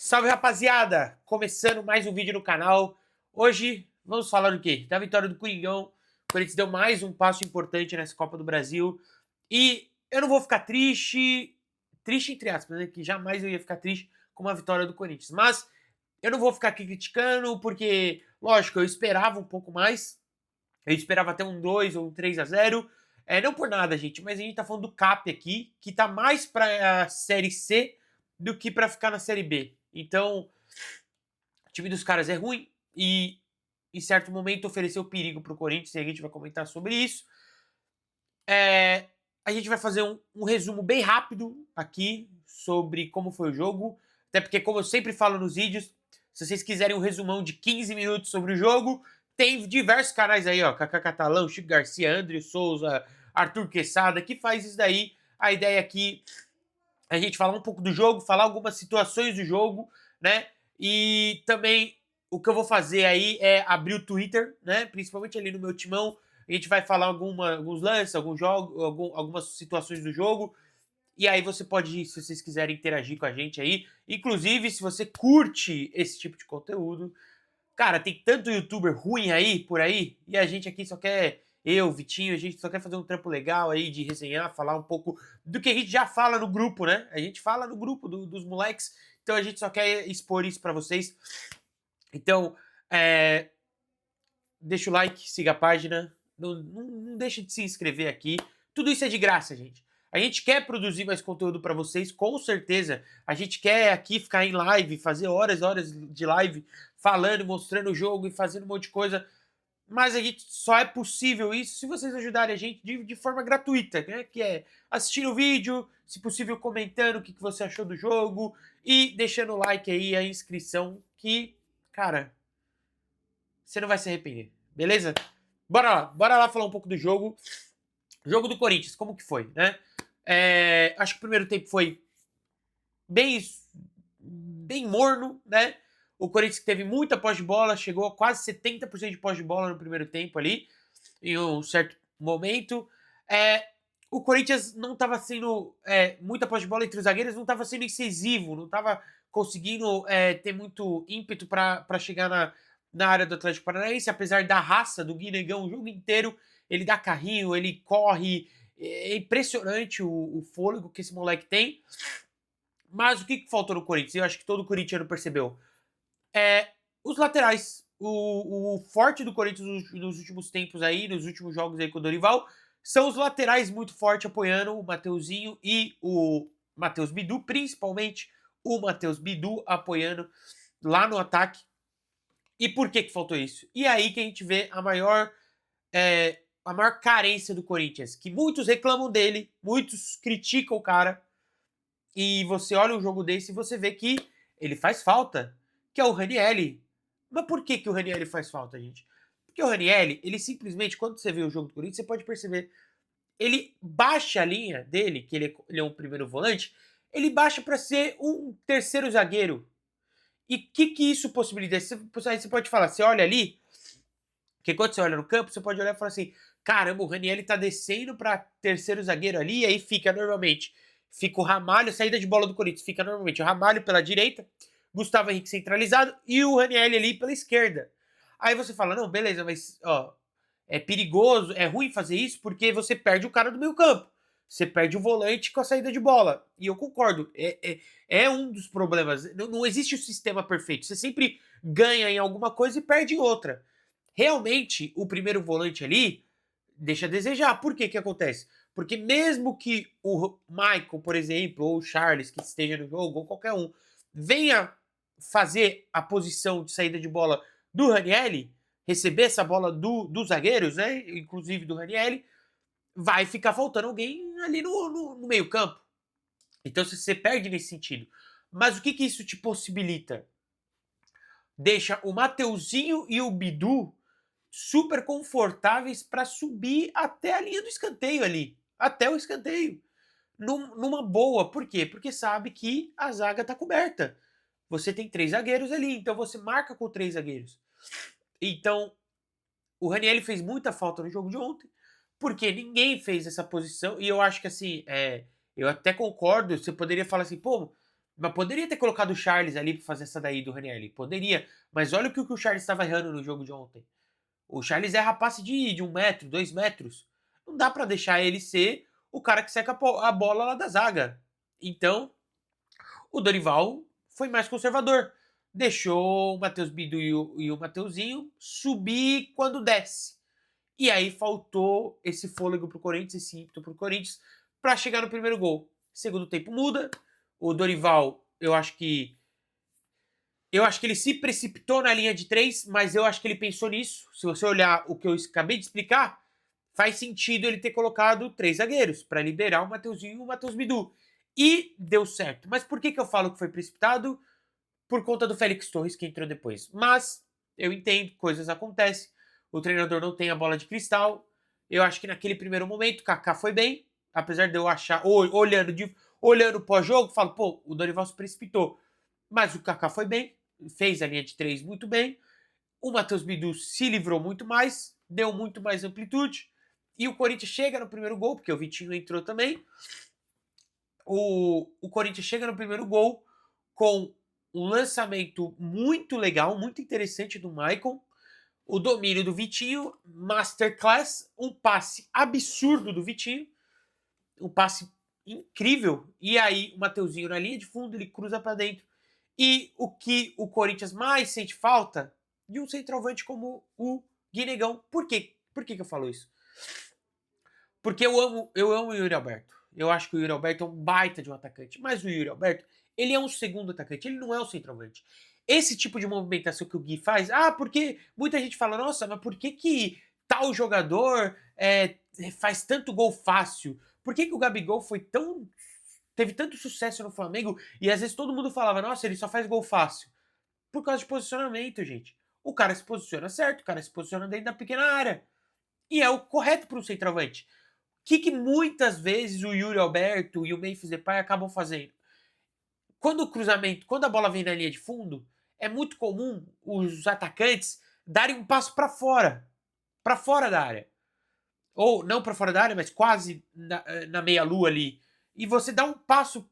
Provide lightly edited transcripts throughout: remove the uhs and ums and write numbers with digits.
Salve, rapaziada! Começando mais um vídeo no canal. Hoje vamos falar do quê? Da vitória do Coringão. O Corinthians deu mais um passo importante nessa Copa do Brasil. E eu não vou ficar triste, triste entre aspas, né? Que jamais eu ia ficar triste com uma vitória do Corinthians. Mas eu não vou ficar aqui criticando, porque, lógico, eu esperava um pouco mais. Eu esperava até um 2 ou um 3-0. Não por nada, gente, mas a gente tá falando do CAP aqui, que tá mais pra Série C do que pra ficar na Série B. Então, o time dos caras é ruim e, em certo momento, ofereceu perigo pro Corinthians, e a gente vai comentar sobre isso. A gente vai fazer um resumo bem rápido aqui sobre como foi o jogo, até porque, como eu sempre falo nos vídeos, se vocês quiserem um resumão de 15 minutos sobre o jogo, tem diversos canais aí, ó, Kaká Catalão, Chico Garcia, André Souza, Arthur Quesada, que faz isso daí. A ideia aqui é a gente falar um pouco do jogo, falar algumas situações do jogo, né? E também o que eu vou fazer aí é abrir o Twitter, né? Principalmente ali no meu timão. A gente vai falar alguns lances, alguns jogos, algumas situações do jogo. E aí você pode, se vocês quiserem interagir com a gente aí. Inclusive, se você curte esse tipo de conteúdo, cara, tem tanto youtuber ruim aí, por aí, e a gente aqui só quer, eu, Vitinho, a gente só quer fazer um trampo legal aí de resenhar, falar um pouco do que a gente já fala no grupo, né? A gente fala no grupo dos moleques, então a gente só quer expor isso pra vocês. Então, deixa o like, siga a página, não deixa de se inscrever aqui. Tudo isso é de graça, gente. A gente quer produzir mais conteúdo para vocês, com certeza. A gente quer aqui ficar em live, fazer horas e horas de live, falando, mostrando o jogo e fazendo um monte de coisa. Mas a gente só é possível isso se vocês ajudarem a gente de forma gratuita, né? Que é assistindo o vídeo, se possível comentando o que você achou do jogo e deixando o like aí, a inscrição, que, cara, você não vai se arrepender, beleza? Bora lá falar um pouco do jogo. Jogo do Corinthians, como que foi, né? Acho que o primeiro tempo foi bem, bem morno, né? O Corinthians teve muita posse de bola, chegou a quase 70% de posse de bola no primeiro tempo ali, em um certo momento. O Corinthians não estava sendo muita posse de bola entre os zagueiros, não estava sendo incisivo, não estava conseguindo ter muito ímpeto para chegar na área do Atlético Paranaense, apesar da raça do Guinegão o jogo inteiro. Ele dá carrinho, ele corre. É impressionante o fôlego que esse moleque tem. Mas o que faltou no Corinthians? Eu acho que todo corintiano percebeu. Os laterais. O forte do Corinthians nos últimos tempos aí, nos últimos jogos aí com o Dorival, são os laterais muito forte apoiando o Mateuzinho e o Matheus Bidu, principalmente o Matheus Bidu apoiando lá no ataque. E por que faltou isso? E aí que a gente vê a maior carência do Corinthians, que muitos reclamam dele, muitos criticam o cara, e você olha um jogo desse e você vê que ele faz falta, que é o Ranieri. Mas por que o Ranieri faz falta, gente? Porque o Ranieri, ele simplesmente, quando você vê o jogo do Corinthians, você pode perceber, ele baixa a linha dele, que ele é um primeiro volante, ele baixa para ser um terceiro zagueiro. E o que isso possibilita? Você pode falar, você olha ali, porque quando você olha no campo, você pode olhar e falar assim, caramba, o Ranieri tá descendo para terceiro zagueiro ali, e aí fica o Ramalho, saída de bola do Corinthians, fica normalmente o Ramalho pela direita, Gustavo Henrique centralizado e o Ranieri ali pela esquerda. Aí você fala, não, beleza, mas ó, é perigoso, é ruim fazer isso porque você perde o cara do meio campo. Você perde o volante com a saída de bola. E eu concordo, é um dos problemas. Não existe o sistema perfeito. Você sempre ganha em alguma coisa e perde em outra. Realmente, o primeiro volante ali deixa a desejar. Por que acontece? Porque mesmo que o Michael, por exemplo, ou o Charles, que esteja no jogo, ou qualquer um, venha fazer a posição de saída de bola do Ranieri, receber essa bola dos zagueiros, né? Inclusive do Ranieri, vai ficar faltando alguém ali no meio campo. Então você perde nesse sentido. Mas o que isso te possibilita? Deixa o Mateuzinho e o Bidu super confortáveis para subir até a linha do escanteio ali, até o escanteio, numa boa. Por quê? Porque sabe que a zaga está coberta. Você tem 3 zagueiros ali, então você marca com 3 zagueiros. Então, o Ranieri fez muita falta no jogo de ontem, porque ninguém fez essa posição, e eu acho que assim, eu até concordo, você poderia falar assim, pô, Mas poderia ter colocado o Charles ali pra fazer essa daí do Ranieri. Poderia. Mas olha o que o Charles estava errando no jogo de ontem. O Charles erra passe de 1 metro, 2 metros. Não dá pra deixar ele ser o cara que seca a bola lá da zaga. Então, o Dorival foi mais conservador. Deixou o Matheus Bidu e o Mateuzinho subir quando desce. E aí faltou esse fôlego pro Corinthians, esse ímpeto pro Corinthians, pra chegar no primeiro gol. Segundo tempo muda. O Dorival, eu acho que ele se precipitou na linha de 3, mas eu acho que ele pensou nisso. Se você olhar o que eu acabei de explicar, faz sentido ele ter colocado 3 zagueiros para liberar o Mateuzinho e o Matheus Bidu. E deu certo. Mas por que eu falo que foi precipitado? Por conta do Félix Torres que entrou depois. Mas eu entendo, coisas acontecem. O treinador não tem a bola de cristal. Eu acho que naquele primeiro momento o Kaká foi bem, apesar de eu achar, olhando pós-jogo, falo, pô, o Dorival se precipitou. Mas o Kaká foi bem, fez a linha de 3 muito bem. O Matheus Bidu se livrou muito mais, deu muito mais amplitude. E o Corinthians chega no primeiro gol, porque o Vitinho entrou também. O Corinthians chega no primeiro gol com um lançamento muito legal, muito interessante do Maicon. O domínio do Vitinho, masterclass, um passe absurdo do Vitinho, um passe incrível. E aí o Mateuzinho na linha de fundo, ele cruza para dentro. E o que o Corinthians mais sente falta de um centroavante como o Guinegão. Por quê? Por que eu falo isso? Porque eu amo o Yuri Alberto. Eu acho que o Yuri Alberto é um baita de um atacante. Mas o Yuri Alberto, ele é um segundo atacante, ele não é um centroavante. Esse tipo de movimentação que o Gui faz, porque muita gente fala, nossa, mas por que tal jogador faz tanto gol fácil? Por que o Gabigol teve tanto sucesso no Flamengo e às vezes todo mundo falava, nossa, ele só faz gol fácil? Por causa de posicionamento, gente. O cara se posiciona certo, o cara se posiciona dentro da pequena área. E é o correto para um centroavante. O que muitas vezes o Yuri Alberto e o Memphis Depay acabam fazendo? Quando a bola vem na linha de fundo, é muito comum os atacantes darem um passo para fora da área. Ou não para fora da área, mas quase na meia-lua ali. E você dá um passo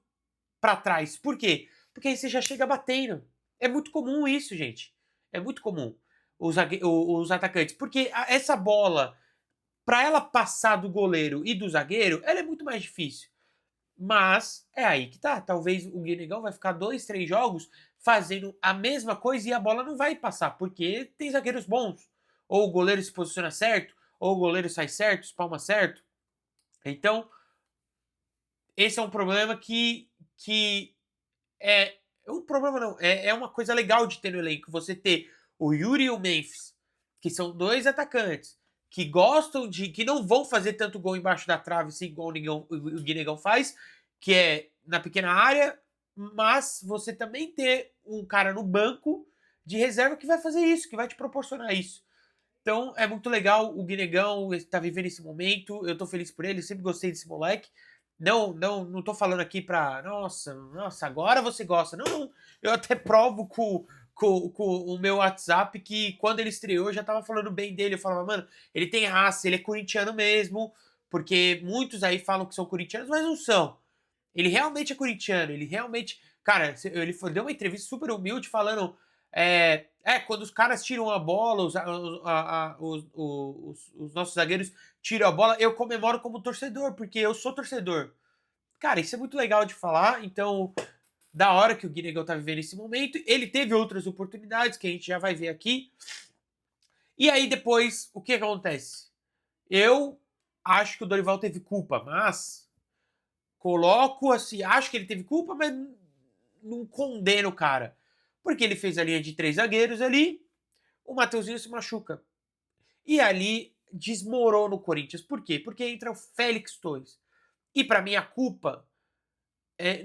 para trás. Por quê? Porque aí você já chega batendo. É muito comum isso, gente. É muito comum os atacantes. Porque essa bola, para ela passar do goleiro e do zagueiro, ela é muito mais difícil. Mas é aí que tá. Talvez o Guinegão vai ficar 2, 3 jogos fazendo a mesma coisa e a bola não vai passar, porque tem zagueiros bons. Ou o goleiro se posiciona certo, ou o goleiro sai certo, espalma certo. Então, esse é um problema que é um problema não, é uma coisa legal de ter no elenco, você ter o Yuri e o Memphis, que são 2 atacantes, que gostam que não vão fazer tanto gol embaixo da trave, assim, igual o Guinegão faz, que é na pequena área, mas você também ter um cara no banco de reserva que vai fazer isso, que vai te proporcionar isso. Então é muito legal, o Guinegão está vivendo esse momento, eu tô feliz por ele, sempre gostei desse moleque. Não tô falando aqui pra, nossa, agora você gosta. Não, não. Eu até provo com o meu WhatsApp que quando ele estreou eu já tava falando bem dele. Eu falava, mano, ele tem raça, ele é corintiano mesmo, porque muitos aí falam que são corintianos, mas não são. Ele realmente é corintiano, ele realmente. Cara, ele deu uma entrevista super humilde falando. Quando os caras tiram a bola, os nossos zagueiros tiram a bola, eu comemoro como torcedor, porque eu sou torcedor. Cara, isso é muito legal de falar, então, da hora que o Guinegão tá vivendo esse momento. Ele teve outras oportunidades que a gente já vai ver aqui. E aí depois, o que acontece? Eu acho que o Dorival teve culpa, mas coloco assim, acho que ele teve culpa, mas não condeno o cara. Porque ele fez a linha de 3 zagueiros ali, o Mateuzinho se machuca. E ali desmorona o Corinthians. Por quê? Porque entra o Félix Torres. E para mim a culpa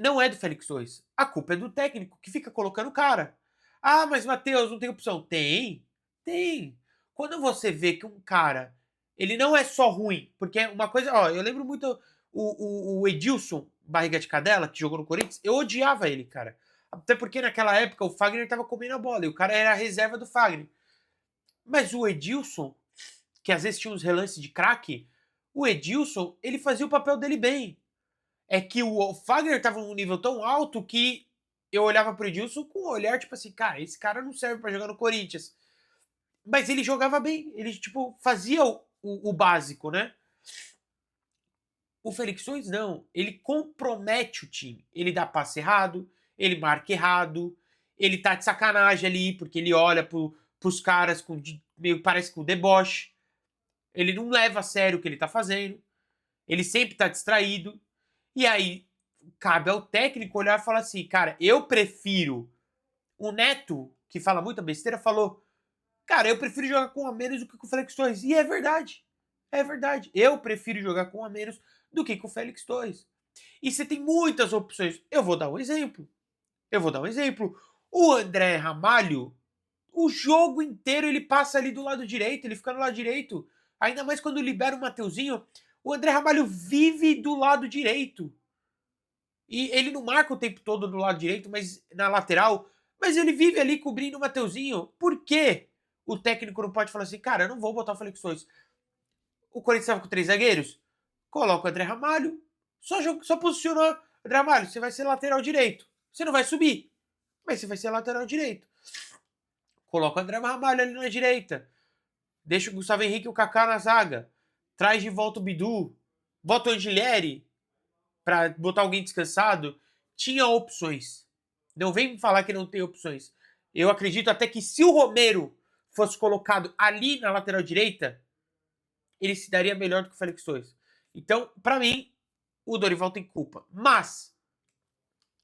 não é do Félix Torres. A culpa é do técnico que fica colocando o cara. Ah, mas Matheus, não tem opção. Tem. Tem. Quando você vê que um cara, ele não é só ruim, porque uma coisa, eu lembro muito o Edilson, barriga de cadela, que jogou no Corinthians, eu odiava ele, cara. Até porque naquela época o Fagner tava comendo a bola e o cara era a reserva do Fagner. Mas o Edilson, que às vezes tinha uns relances de craque, o Edilson, ele fazia o papel dele bem. É que o Fagner tava num nível tão alto que eu olhava pro Edilson com um olhar, tipo assim, cara, esse cara não serve pra jogar no Corinthians. Mas ele jogava bem, ele, tipo, fazia o básico, né? O Félix Torres não, ele compromete o time. Ele dá passe errado, ele marca errado, ele tá de sacanagem ali, porque ele olha pros caras com meio parece com deboche. Ele não leva a sério o que ele tá fazendo. Ele sempre tá distraído. E aí, cabe ao técnico olhar e falar assim, cara, eu prefiro o Neto, que fala muita besteira, falou, cara, eu prefiro jogar com um a menos do que com o Félix Torres. E é verdade. É verdade. Eu prefiro jogar com um a menos do que com o Félix Torres. E você tem muitas opções. Eu vou dar um exemplo. O André Ramalho, o jogo inteiro ele passa ali do lado direito, ele fica no lado direito. Ainda mais quando libera o Mateuzinho. O André Ramalho vive do lado direito. E ele não marca o tempo todo do lado direito, mas na lateral. Mas ele vive ali cobrindo o Mateuzinho. Por quê? O técnico não pode falar assim, cara, eu não vou botar o Félix Torres. O Corinthians estava com 3 zagueiros? Coloca o André Ramalho. Só posicionou o André Ramalho. Você vai ser lateral direito. Você não vai subir, mas você vai ser lateral direito. Coloca o André Ramalho ali na direita. Deixa o Gustavo Henrique e o Kaká na zaga. Traz de volta o Bidu. Bota o Angelieri para botar alguém descansado. Tinha opções. Não vem me falar que não tem opções. Eu acredito até que se o Romero fosse colocado ali na lateral direita, ele se daria melhor do que o Félix Torres. Então, para mim, o Dorival tem culpa. Mas,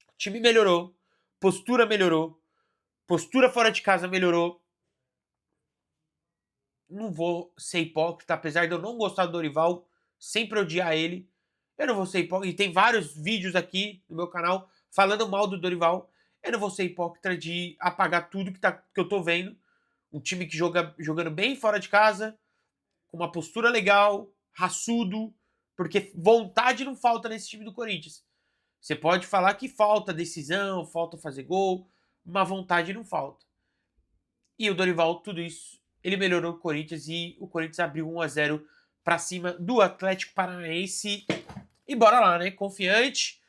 o time melhorou, postura fora de casa melhorou. Não vou ser hipócrita, apesar de eu não gostar do Dorival, sempre odiar ele. Eu não vou ser hipócrita. E tem vários vídeos aqui no meu canal falando mal do Dorival. Eu não vou ser hipócrita de apagar tudo que eu tô vendo. Um time que jogando bem fora de casa, com uma postura legal, raçudo, porque vontade não falta nesse time do Corinthians. Você pode falar que falta decisão, falta fazer gol, mas vontade não falta. E o Dorival, tudo isso, ele melhorou o Corinthians e o Corinthians abriu 1-0 para cima do Atlético Paranaense. E bora lá, né? Confiante.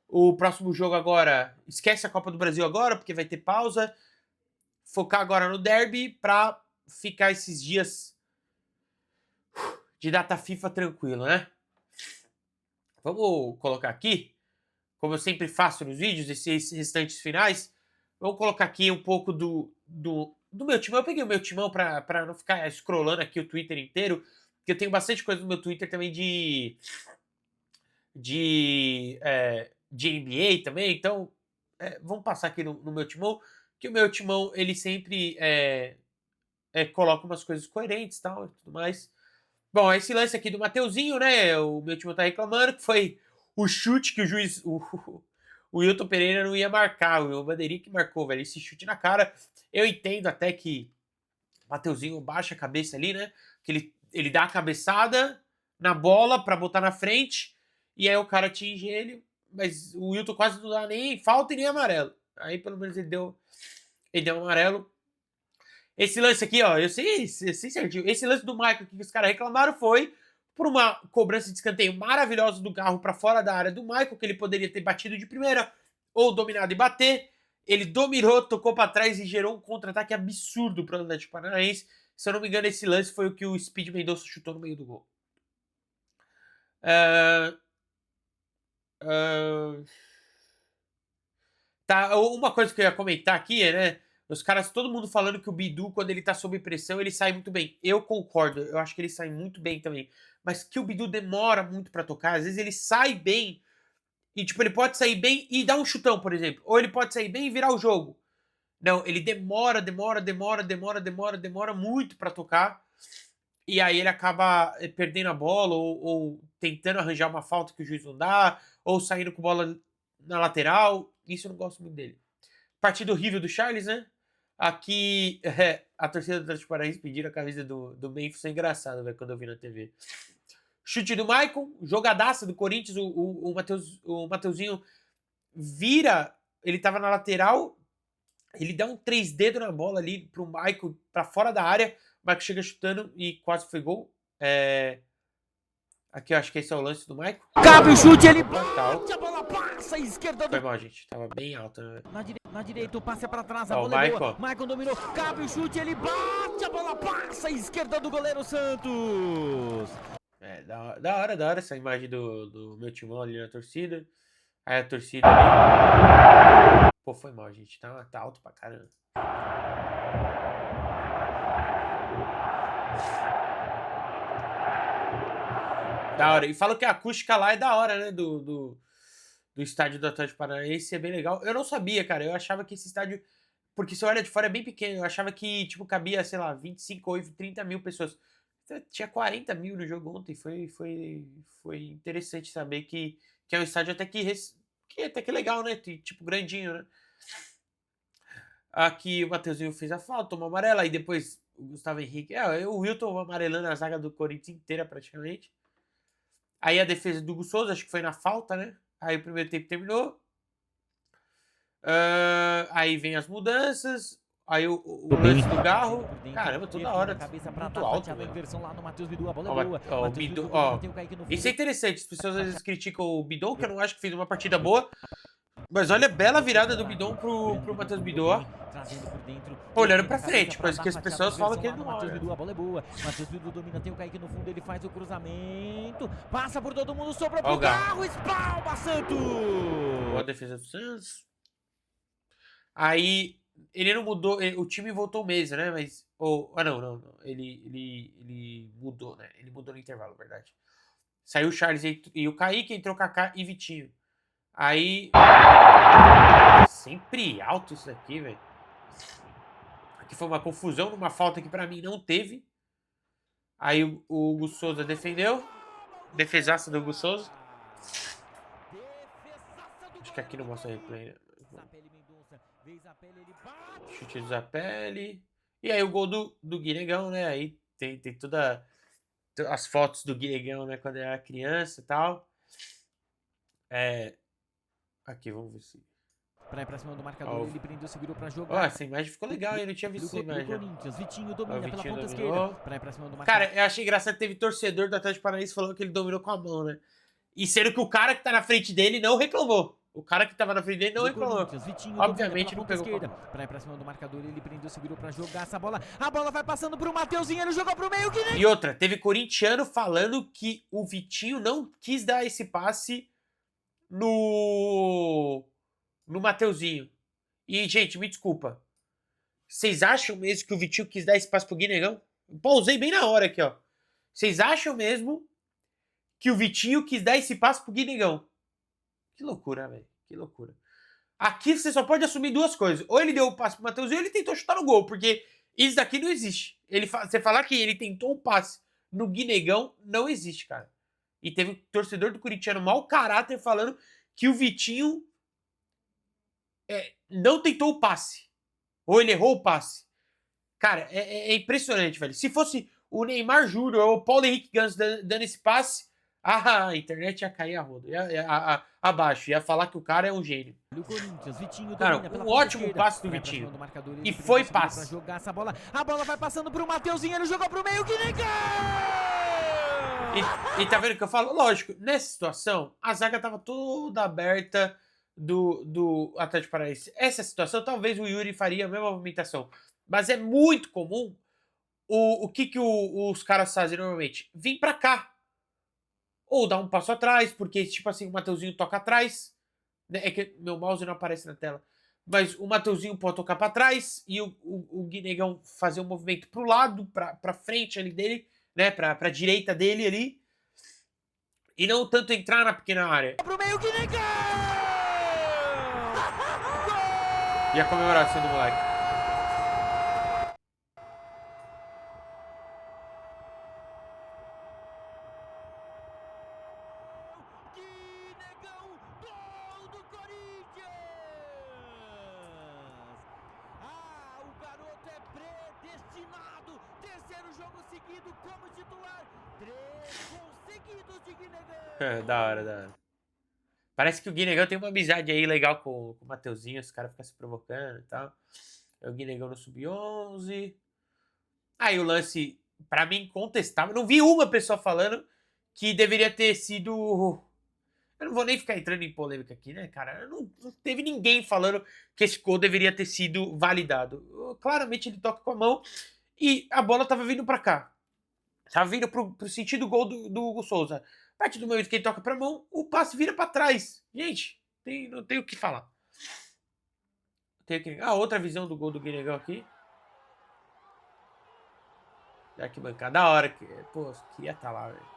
O próximo jogo agora, esquece a Copa do Brasil agora, porque vai ter pausa. Focar agora no derby para ficar esses dias de data FIFA tranquilo, né? Vamos colocar aqui, como eu sempre faço nos vídeos, esses restantes finais, vamos colocar aqui um pouco do meu timão. Eu peguei o meu timão para não ficar scrollando aqui o Twitter inteiro, porque eu tenho bastante coisa no meu Twitter também de NBA também, então vamos passar aqui no meu timão, que o meu timão ele sempre coloca umas coisas coerentes tal, e tudo mais. Bom, esse lance aqui do Mateuzinho, né? O meu time tá reclamando que foi o chute que o juiz. O Wilton Pereira não ia marcar. O Bandeirinha que marcou, velho. Esse chute na cara. Eu entendo até que o Mateuzinho baixa a cabeça ali, né? Que ele dá a cabeçada na bola pra botar na frente. E aí o cara atinge ele. Mas o Wilton quase não dá nem falta e nem amarelo. Aí pelo menos ele deu um amarelo. Esse lance aqui, ó, eu sei certinho. Esse lance do Michael que os caras reclamaram foi por uma cobrança de escanteio maravilhosa do carro para fora da área do Michael, que ele poderia ter batido de primeira ou dominado e bater. Ele dominou, tocou para trás e gerou um contra-ataque absurdo para o Atlético Paranaense. Se eu não me engano, esse lance foi o que o Speed Mendonça chutou no meio do gol. Tá, uma coisa que eu ia comentar aqui né? Os caras, todo mundo falando que o Bidu, quando ele tá sob pressão, ele sai muito bem. Eu concordo, eu acho que ele sai muito bem também. Mas que o Bidu demora muito pra tocar, às vezes ele sai bem e, tipo, ele pode sair bem e dar um chutão, por exemplo. Ou ele pode sair bem e virar o jogo. Não, ele demora muito pra tocar. E aí ele acaba perdendo a bola ou tentando arranjar uma falta que o juiz não dá, ou saindo com bola na lateral. Isso eu não gosto muito dele. Partida horrível do Charles, né? Aqui, a torcida do Atlético Paranaense pediram a camisa do Memphis. É engraçado, velho, quando eu vi na TV. Chute do Maicon, jogadaça do Corinthians. O Mateuzinho vira, ele tava na lateral, ele dá um 3 dedos na bola ali pro Maicon, pra fora da área. O Maicon chega chutando e quase foi gol. Aqui, eu acho que esse é o lance do Maicon. Cabe o chute, ele Total. bate, a bola passa, esquerda Foi do... mal, gente. Tava bem alta, né? Na direita, o passe é pra trás, a Ó, o bola é boa. Maicon. Maicon dominou, cabe o chute, ele bate, a bola passa, esquerda do goleiro Santos. É, da hora essa imagem do meu timão ali na torcida. Aí a torcida ali. Pô, foi mal, gente. Tá alto pra caramba. Da hora. E falam que a acústica lá é da hora, né? Do estádio do Atlético Paranaense. É bem legal. Eu não sabia, cara. Eu achava que esse estádio. Porque se olha de fora é bem pequeno. Eu achava que, tipo, cabia, sei lá, 25 ou 30 mil pessoas. Tinha 40 mil no jogo ontem. Foi interessante saber que é um estádio até que até que legal, né? Tipo, grandinho, né? Aqui o Mateuzinho fez a falta, tomou amarela. Aí depois o Gustavo Henrique. O Wilton amarelando a zaga do Corinthians inteira praticamente. Aí a defesa do Hugo Souza, acho que foi na falta, né? Aí o primeiro tempo terminou. Aí vem as mudanças. Aí o lance do Garro. Caramba, toda hora. Muito alto, velho. Lá no Matheus Bidu, a bola Ó, é boa. ó, o Matheus Bidon, Bidu, ó. tem o Kaique no fundo. Isso é interessante. As pessoas às vezes criticam o Bidon, que eu não acho que fez uma partida boa. Mas olha a bela virada do Bidon pro Matheus Bidon, ó. Trazendo por dentro. Olhando pra frente, coisa que as pessoas falam que ele não Matheus olha. Bidu, a bola é boa. Matheus Bidu domina, tem o Kaique no fundo, ele faz o cruzamento. Passa por todo mundo, sobrou pro Garro, espalma Santos. Boa defesa do Santos. Aí ele não mudou, o time voltou mesa, né? Mas. Não. Ele mudou, né? Ele mudou no intervalo, verdade. Saiu o Charles e o Kaique, entrou Kaká e Vitinho. Aí. Sempre alto isso daqui, velho. Aqui foi uma confusão numa falta que pra mim não teve. Aí o Hugo Souza defendeu. Defesaça do Hugo Souza. Acho que aqui não mostra replay, né? Chute do Zapelli. E aí o gol do Guinegão, né? Aí tem toda as fotos do Guinegão, né? Quando ele era criança e tal. Aqui, vamos ver se... Pra ir pra cima do marcador, ele prendeu, segurou pra jogar. Ó, essa imagem ficou legal, eu não tinha visto essa imagem. Corinthians, Vitinho domina pela Vitinho ponta dominou. esquerda. Pra ir pra cima do marcador. Cara, eu achei engraçado que teve torcedor do Atlético Paranaense falando que ele dominou com a mão, né? E sendo que o cara que tá na frente dele não reclamou. O cara que tava na frente dele não reclamou. Vitinho Obviamente não pegou esquerda. Pra ir pra cima do marcador, ele prendeu, segurou pra jogar essa bola. A bola vai passando pro Mateuzinho, ele jogou pro meio. E outra, teve corintiano falando que o Vitinho não quis dar esse passe no Mateuzinho. E, gente, me desculpa. Vocês acham mesmo que o Vitinho quis dar esse passe pro Guinegão? Pausei bem na hora aqui, ó. Vocês acham mesmo que o Vitinho quis dar esse passe pro Guinegão? Que loucura, velho. Que loucura. Aqui você só pode assumir duas coisas. Ou ele deu o passe pro Mateuzinho ou ele tentou chutar no gol. Porque isso daqui não existe. Você falar que ele tentou o passe no Guinegão, não existe, cara. E teve um torcedor do Corinthians mau caráter falando que o Vitinho não tentou o passe. Ou ele errou o passe. Cara, é impressionante, velho. Se fosse o Neymar Júnior ou o Paulo Henrique Ganso dando esse passe, a internet ia cair a roda. Abaixo. Ia falar que o cara é um gênio. Cara, um ótimo passe do Vitinho. E foi passe. A bola vai passando pro Mateuzinho, ele jogou pro meio, Guinegão! E tá vendo o que eu falo? Lógico, nessa situação, a zaga tava toda aberta do Atlético Paranaense. Essa situação, talvez o Yuri faria a mesma movimentação. Mas é muito comum o que os caras fazem normalmente? Vim pra cá. Ou dar um passo atrás, porque tipo assim, o Mateuzinho toca atrás. Né? É que meu mouse não aparece na tela. Mas o Mateuzinho pode tocar pra trás e o Guinegão fazer um movimento pro lado, pra frente ali dele, né? Pra direita dele ali. E não tanto entrar na pequena área. Pro meio, Guinegão! E a comemoração do moleque. Da hora. Parece que o Guinegão tem uma amizade aí legal com o Mateuzinho. Os caras ficam se provocando e tal. É o Guinegão no Sub-11. Aí o lance, pra mim, incontestável. Não vi uma pessoa falando que deveria ter sido... Eu não vou nem ficar entrando em polêmica aqui, né, cara? Não teve ninguém falando que esse gol deveria ter sido validado. Claramente ele toca com a mão e a bola tava vindo pra cá. Tava vindo pro sentido gol do Hugo Souza. A partir do momento que ele toca pra mão, o passe vira pra trás. Gente, não tem o que falar. Outra visão do gol do Guinegão aqui. Já que bancada da hora. Pô, queria estar lá, velho.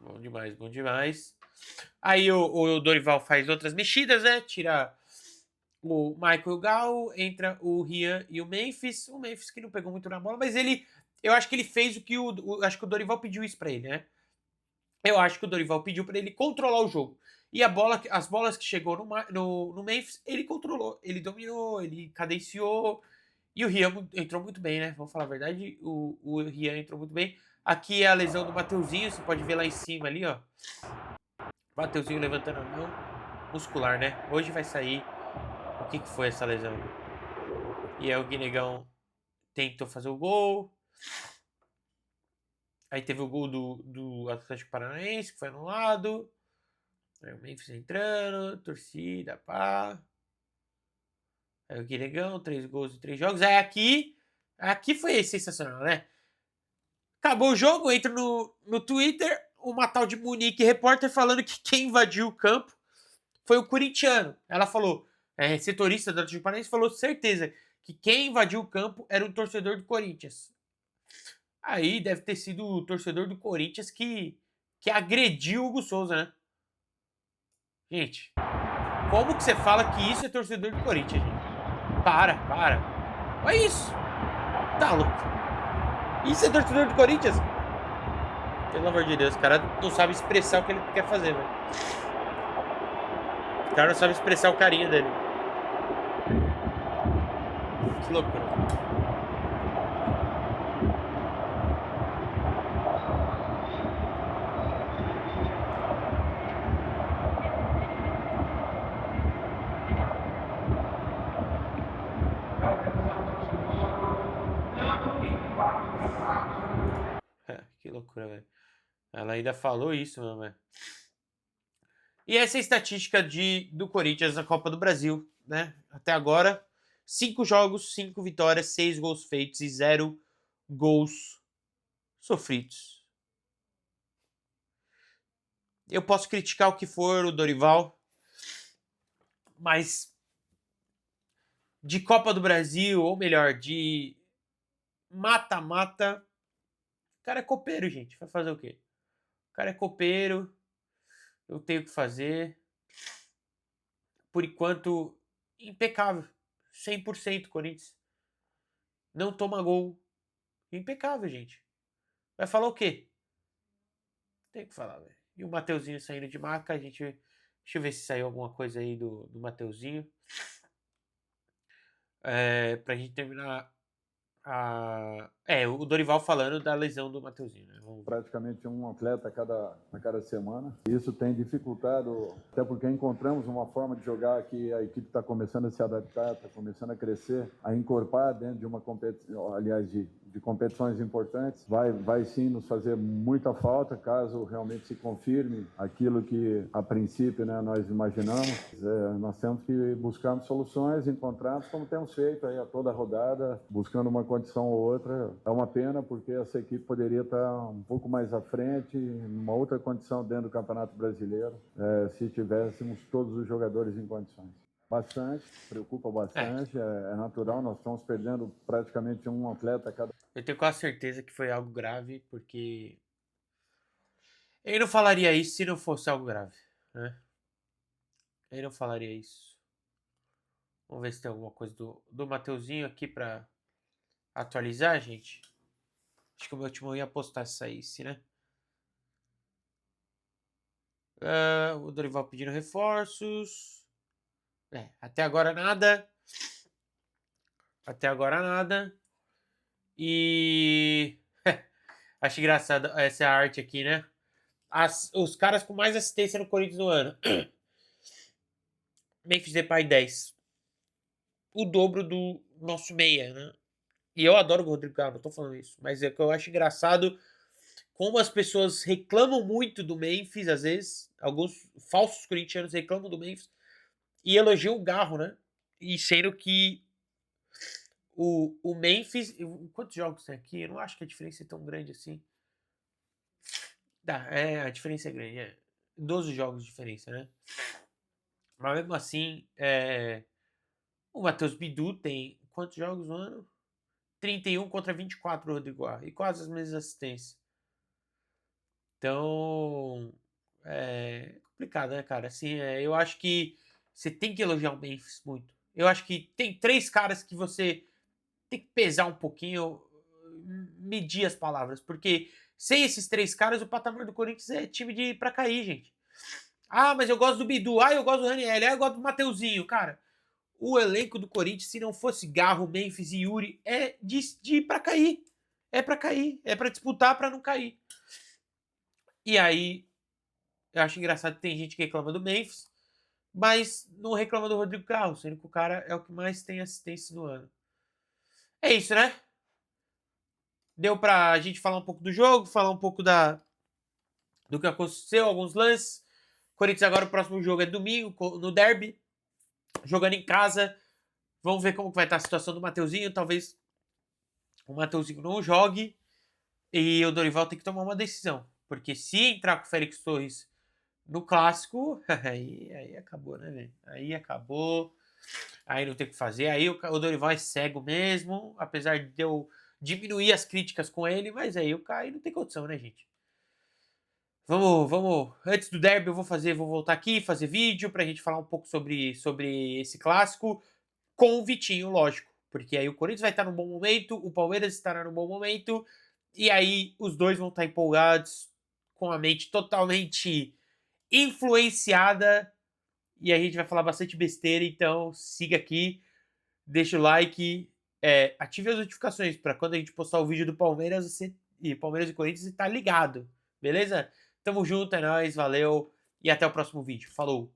Bom demais, bom demais. Aí o Dorival faz outras mexidas, né? Tira o Michael Gal, entra o Rian e o Memphis. O Memphis que não pegou muito na bola, mas eu acho que ele fez o que acho que o Dorival pediu isso pra ele, né? Eu acho que o Dorival pediu pra ele controlar o jogo. E as bolas que chegou no Memphis, ele controlou, ele dominou, ele cadenciou. E o Rian entrou muito bem, né? Vamos falar a verdade, o Rian entrou muito bem. Aqui é a lesão do Mateuzinho, você pode ver lá em cima ali, ó. Mateuzinho levantando a mão. Muscular, né? Hoje vai sair o que foi essa lesão. E aí o Guinegão tentou fazer o gol. Aí teve o gol do Atlético Paranaense, que foi anulado. Aí o Memphis entrando, torcida, pá. Aí o Guinegão, 3 gols em 3 jogos. Aí aqui foi sensacional, né? Acabou o jogo, entra no Twitter, uma tal de Monique, repórter, falando que quem invadiu o campo foi o corintiano. Ela falou, setorista do Atlético Paranaense, falou certeza que quem invadiu o campo era um torcedor do Corinthians. Aí deve ter sido o torcedor do Corinthians que agrediu o Hugo Souza, né? Gente, como que você fala que isso é torcedor do Corinthians, gente? Para. Olha isso. Tá louco. Isso é torcedor do Corinthians? Pelo amor de Deus, o cara não sabe expressar o que ele quer fazer, velho. O cara não sabe expressar o carinho dele. Que loucura. Que loucura, velho. Ela ainda falou isso, meu velho. E essa é a estatística do Corinthians na Copa do Brasil, né? Até agora, 5 jogos, 5 vitórias, 6 gols feitos e 0 gols sofridos. Eu posso criticar o que for o Dorival, mas de Copa do Brasil, ou melhor, de mata-mata, o cara é copeiro, gente. Vai fazer o quê? O cara é copeiro, eu tenho que fazer. Por enquanto, impecável. 100% Corinthians. Não toma gol. Impecável, gente. Vai falar o quê? Tem que falar, velho. E o Mateuzinho saindo de maca, deixa eu ver se saiu alguma coisa aí do Mateuzinho. Pra gente terminar o Dorival falando da lesão do Mateuzinho, né? Praticamente um atleta a cada semana. Isso tem dificultado, até porque encontramos uma forma de jogar que a equipe está começando a se adaptar, está começando a crescer, a encorpar dentro de uma competição, aliás, de competições importantes. Vai sim nos fazer muita falta, caso realmente se confirme aquilo que a princípio, né, nós imaginamos. Nós temos que buscar soluções, encontrarmos, como temos feito aí a toda a rodada, buscando uma condição ou outra. É uma pena porque essa equipe poderia estar um pouco mais à frente, numa outra condição dentro do Campeonato Brasileiro, se tivéssemos todos os jogadores em condições. Bastante, preocupa bastante, é natural, nós estamos perdendo praticamente um atleta a cada... Eu tenho quase certeza que foi algo grave, porque ele não falaria isso se não fosse algo grave, né? Ele não falaria isso. Vamos ver se tem alguma coisa do Mateuzinho aqui pra atualizar, gente. Acho que o meu time ia postar se saísse, né? O Dorival pedindo reforços. Até agora nada. Até agora nada. E acho engraçado essa arte aqui, né? Os caras com mais assistência no Corinthians no ano. Memphis Depay 10. O dobro do nosso meia, né? E eu adoro o Rodrigo Caio, não tô falando isso. Mas é que eu acho engraçado como as pessoas reclamam muito do Memphis, às vezes. Alguns falsos corintianos reclamam do Memphis e elogiam o Garro, né? E sendo que o Memphis... Quantos jogos tem aqui? Eu não acho que a diferença é tão grande assim. A diferença é grande. 12 jogos de diferença, né? Mas mesmo assim, o Matheus Bidu tem quantos jogos no ano? 31 contra 24 o Rodrigo Garro. E quase as mesmas assistências. Então, é complicado, né, cara? Assim, eu acho que você tem que elogiar o Memphis muito. Eu acho que tem 3 caras que você tem que pesar um pouquinho, medir as palavras. Porque sem esses 3 caras, o patamar do Corinthians é time de pra cair, gente. Ah, mas eu gosto do Bidu. Ah, eu gosto do Raniel. Ah, eu gosto do Mateuzinho. Cara, o elenco do Corinthians, se não fosse Garro, Memphis e Yuri, é de ir pra cair. É pra cair. É pra disputar pra não cair. E aí, eu acho engraçado que tem gente que reclama do Memphis, mas não reclama do Rodrigo Carlos, sendo que o cara é o que mais tem assistência no ano. É isso, né? Deu pra gente falar um pouco do jogo, falar um pouco do que aconteceu, alguns lances. Corinthians agora, o próximo jogo é domingo, no derby, jogando em casa. Vamos ver como vai estar a situação do Mateuzinho. Talvez o Mateuzinho não jogue e o Dorival tem que tomar uma decisão. Porque se entrar com o Félix Torres no clássico, aí acabou, né, velho? Aí acabou. Aí não tem o que fazer. Aí o Dorival é cego mesmo, apesar de eu diminuir as críticas com ele, mas aí o Caio não tem condição, né, gente? Vamos. Antes do derby eu vou voltar aqui, fazer vídeo pra gente falar um pouco sobre esse clássico com o Vitinho, lógico. Porque aí o Corinthians vai estar num bom momento, o Palmeiras estará num bom momento, e aí os dois vão estar empolgados, com a mente totalmente influenciada, e a gente vai falar bastante besteira, então siga aqui, deixa o like, ative as notificações para quando a gente postar o vídeo do Palmeiras e Corinthians, você tá ligado, beleza? Tamo junto, é nóis, valeu e até o próximo vídeo. Falou!